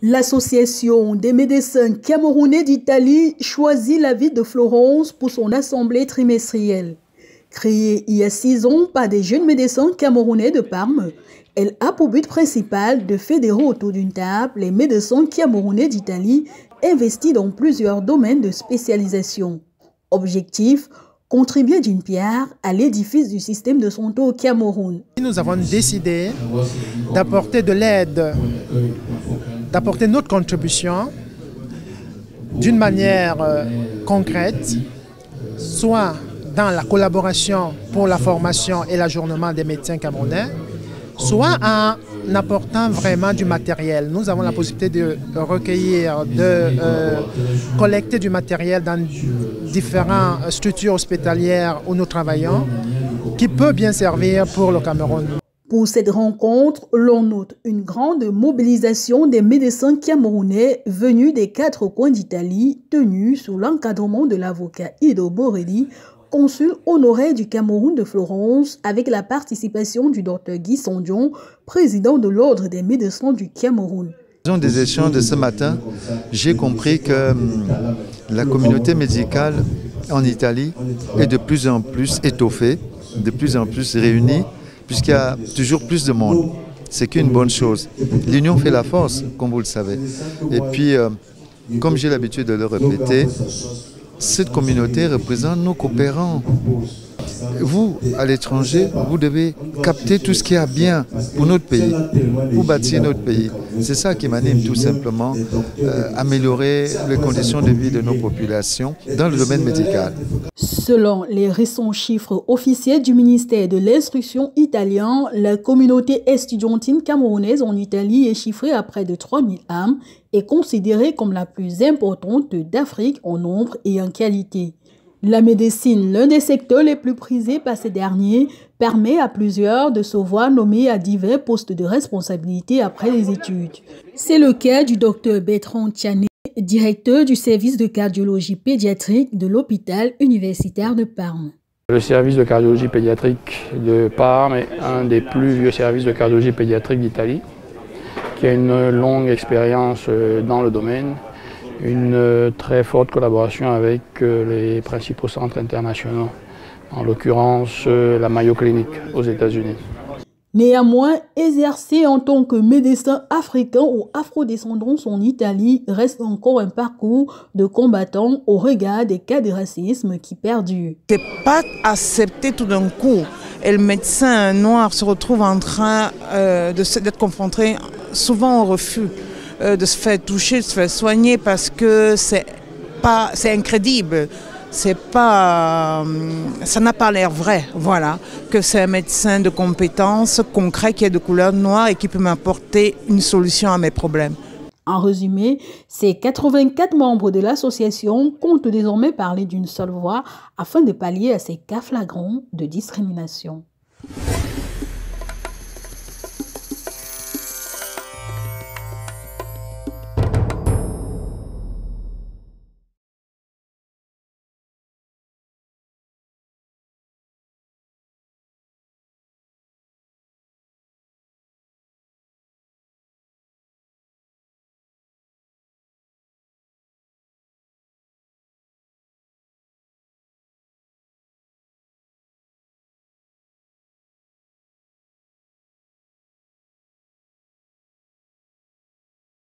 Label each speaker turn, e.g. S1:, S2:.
S1: L'association des médecins camerounais d'Italie choisit la ville de Florence pour son assemblée trimestrielle. Créée il y a 6 ans par des jeunes médecins camerounais de Parme, elle a pour but principal de fédérer autour d'une table les médecins camerounais d'Italie investis dans plusieurs domaines de spécialisation. Objectif: contribuer d'une pierre à l'édifice du système de santé au Cameroun.
S2: Nous avons décidé d'apporter de l'aide, d'apporter notre contribution d'une manière concrète, soit dans la collaboration pour la formation et l'ajournement des médecins camerounais, soit en apportant vraiment du matériel. Nous avons la possibilité de recueillir, de collecter du matériel dans différentes structures hospitalières où nous travaillons, qui peut bien servir pour le Cameroun.
S1: Pour cette rencontre, l'on note une grande mobilisation des médecins camerounais venus des 4 coins d'Italie, tenus sous l'encadrement de l'avocat Ido Borelli, consul honoraire du Cameroun de Florence, avec la participation du Dr Guy Sondion, président de l'Ordre des médecins du Cameroun.
S3: Dans des échanges de ce matin, j'ai compris que la communauté médicale en Italie est de plus en plus étoffée, de plus en plus réunie, puisqu'il y a toujours plus de monde. C'est qu'une bonne chose. L'union fait la force, comme vous le savez. Et puis, comme j'ai l'habitude de le répéter, cette communauté représente nos coopérants. Vous, à l'étranger, vous devez capter tout ce qui est bien pour notre pays, pour bâtir notre pays. C'est ça qui m'anime tout simplement, améliorer les conditions de vie de nos populations dans le domaine médical.
S1: Selon les récents chiffres officiels du ministère de l'Instruction italien, la communauté estudiantine camerounaise en Italie est chiffrée à près de 3000 âmes et considérée comme la plus importante d'Afrique en nombre et en qualité. La médecine, l'un des secteurs les plus prisés par ces derniers, permet à plusieurs de se voir nommés à divers postes de responsabilité après les études. C'est le cas du docteur Bertrand Tiané, directeur du service de cardiologie pédiatrique de l'hôpital universitaire de Parme.
S4: Le service de cardiologie pédiatrique de Parme est un des plus vieux services de cardiologie pédiatrique d'Italie, qui a une longue expérience dans le domaine, une très forte collaboration avec les principaux centres internationaux, en l'occurrence la Mayo Clinic aux États-Unis.
S1: Néanmoins, exercer en tant que médecin africain ou afrodescendant en Italie reste encore un parcours de combattant au regard des cas de racisme qui perdurent.
S5: C'est pas accepté tout d'un coup. Et le médecin noir se retrouve en train d'être confronté souvent au refus de se faire toucher, de se faire soigner parce que c'est incrédible. Ça n'a pas l'air vrai, voilà, que c'est un médecin de compétences concret qui est de couleur noire et qui peut m'apporter une solution à mes problèmes.
S1: En résumé, ces 84 membres de l'association comptent désormais parler d'une seule voix afin de pallier à ces cas flagrants de discrimination.